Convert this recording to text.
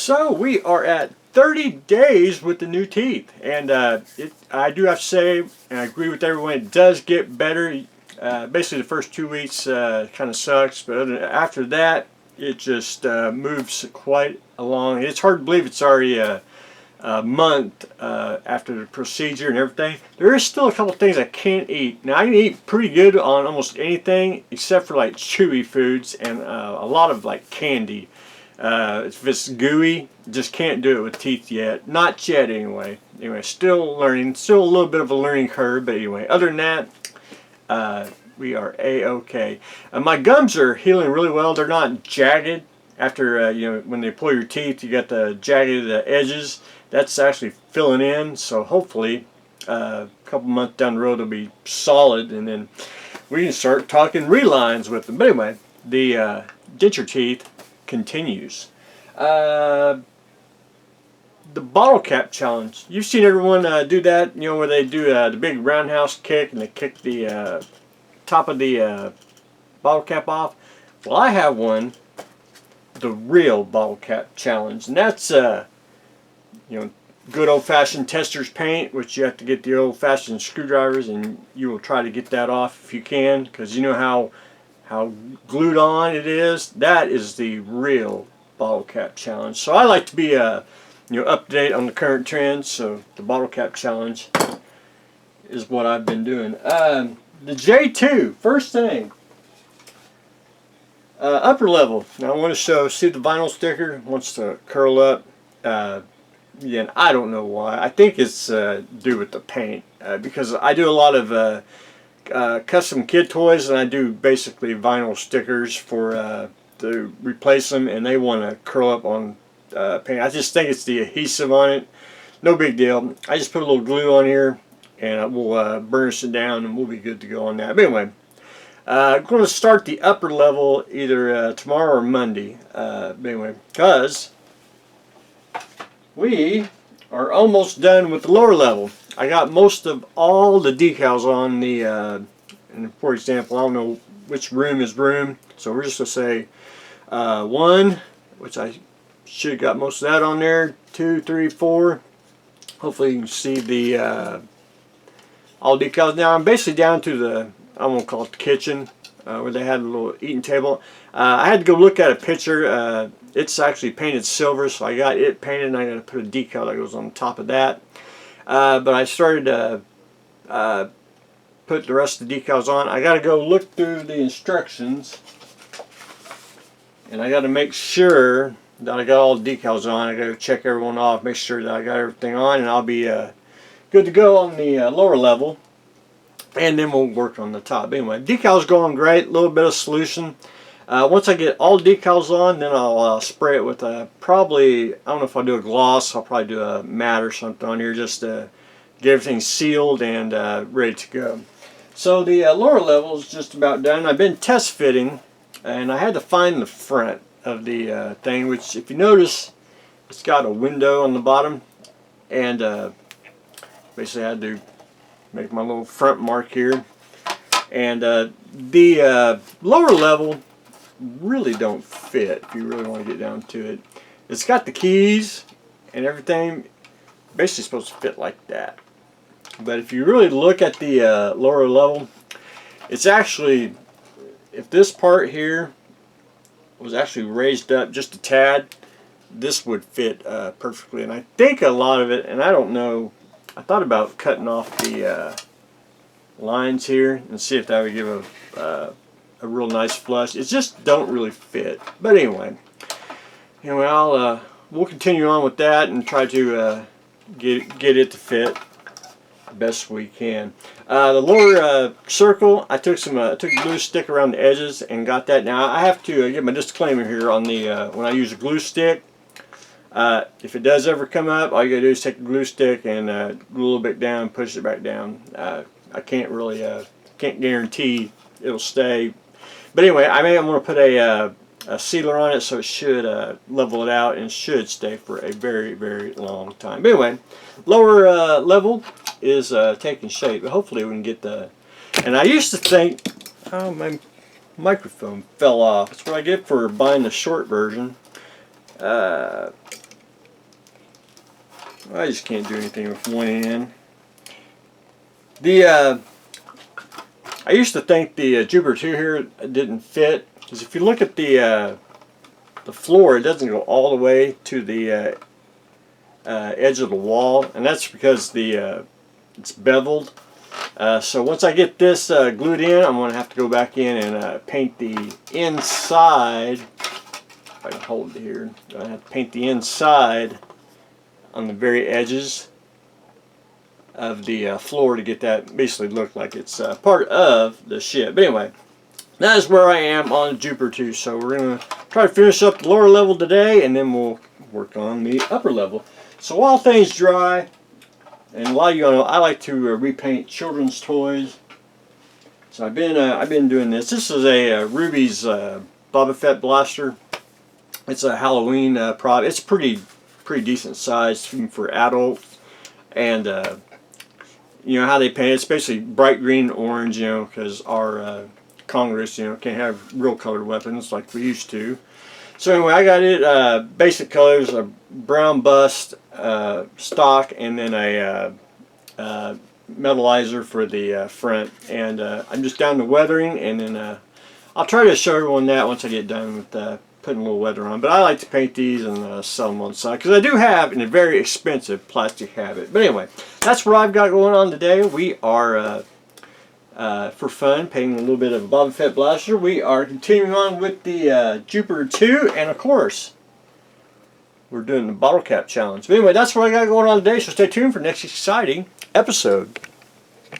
So we are at 30 days with the new teeth, and I do have to say, and I agree with everyone, it does get better. Basically the first 2 weeks kind of sucks, but after that it just moves quite along. It's hard to believe it's already a month after the procedure and everything. There is still a couple things I can't eat. Now I can eat pretty good on almost anything except for like chewy foods and a lot of like candy. If it's gooey, just can't do it with teeth yet. Not yet anyway. Anyway, still learning. Still a little bit of a learning curve, but anyway, other than that, we are A-okay. My gums are healing really well. They're not jagged. After, when they pull your teeth, you got the jagged edges. That's actually filling in, so hopefully a couple months down the road they'll be solid, and then we can start talking relines with them. But anyway, the denture teeth continues. The bottle cap challenge. You've seen everyone do that, where they do the big roundhouse kick and they kick the top of the bottle cap off. Well, I have one, the real bottle cap challenge, and that's good old-fashioned tester's paint, which you have to get the old-fashioned screwdrivers, and you will try to get that off if you can, because you know how glued on it is. That is the real bottle cap challenge. So I like to be up to date on the current trends. So the bottle cap challenge is what I've been doing. The J2, first thing, upper level. Now I want to see the vinyl sticker wants to curl up. Yeah, I don't know why. I think it's due with the paint, because I do a lot of custom kid toys, and I do basically vinyl stickers for to replace them, and they want to curl up on paint. I just think it's the adhesive on it. No big deal. I just put a little glue on here, and we'll burnish it down, and we'll be good to go on that. But anyway, I'm going to start the upper level either tomorrow or Monday. But anyway, because we are almost done with the lower level. I got most of all the decals on the, and for example, I don't know which room is room, so we're just going to say 1, which I should have got most of that on there, 2, 3, 4. Hopefully you can see the all decals. Now I'm basically down to the, I won't call it the kitchen, where they had a little eating table. I had to go look at a picture. It's actually painted silver, so I got it painted, and I got to put a decal that goes on top of that. But I started to put the rest of the decals on. I got to go look through the instructions, and I got to make sure that I got all the decals on. I got to check everyone off, make sure that I got everything on, and I'll be good to go on the lower level. And then we'll work on the top. Anyway, decals going great. A little bit of solution. Once I get all decals on, then I'll spray it with probably, I don't know if I'll do a gloss. I'll probably do a matte or something on here just to get everything sealed and ready to go. So the lower level is just about done. I've been test fitting, and I had to find the front of the thing, which if you notice, it's got a window on the bottom, and basically I had to make my little front mark here. And the lower level really don't fit if you really want to get down to it. It's got the keys and everything, basically supposed to fit like that. But if you really look at the lower level, it's actually, if this part here was actually raised up just a tad, this would fit perfectly. And I think a lot of it, and I don't know, I thought about cutting off the lines here and see if that would give a real nice flush. It just don't really fit. But anyway, we'll continue on with that and try to get it to fit the best we can. The lower circle, I took took glue stick around the edges and got that. Now I have to give my disclaimer here on the when I use a glue stick. If it does ever come up, all you gotta do is take the glue stick and glue a little bit down, push it back down. I can't really can't guarantee it'll stay. But anyway, I'm going to put a sealer on it so it should level it out and should stay for a very, very long time. But anyway, lower level is taking shape. But hopefully we can get the... And I used to think, oh, my microphone fell off. That's what I get for buying the short version. I just can't do anything with one end. The I used to think the Jupiter 2 here didn't fit, because if you look at the floor, it doesn't go all the way to the edge of the wall, and that's because the it's beveled. So once I get this glued in, I'm going to have to go back in and paint the inside. If I can hold it here, I'm going to have to paint the inside on the very edges of the floor to get that basically look like it's part of the ship. But anyway, that is where I am on Jupiter 2. So we're going to try to finish up the lower level today, and then we'll work on the upper level. So while things dry, and a lot of you know, I like to repaint children's toys. So I've been doing this. This is a Ruby's Boba Fett blaster. It's a Halloween product. It's pretty decent size for adults, and you know how they paint it. It's basically bright green and orange, you know, because our Congress, you know, can't have real colored weapons like we used to. So anyway, I got it basic colors: a brown bust, stock, and then a metallizer for the front. And I'm just down to weathering, and then I'll try to show everyone that once I get done with putting a little weather on. But I like to paint these and sell them on the side, because I do have a very expensive plastic habit. But anyway, that's what I've got going on today. We are for fun painting a little bit of a Boba Fett blaster. We are continuing on with the Jupiter 2, and of course we're doing the bottle cap challenge. But anyway, that's what I got going on today, so stay tuned for next exciting episode.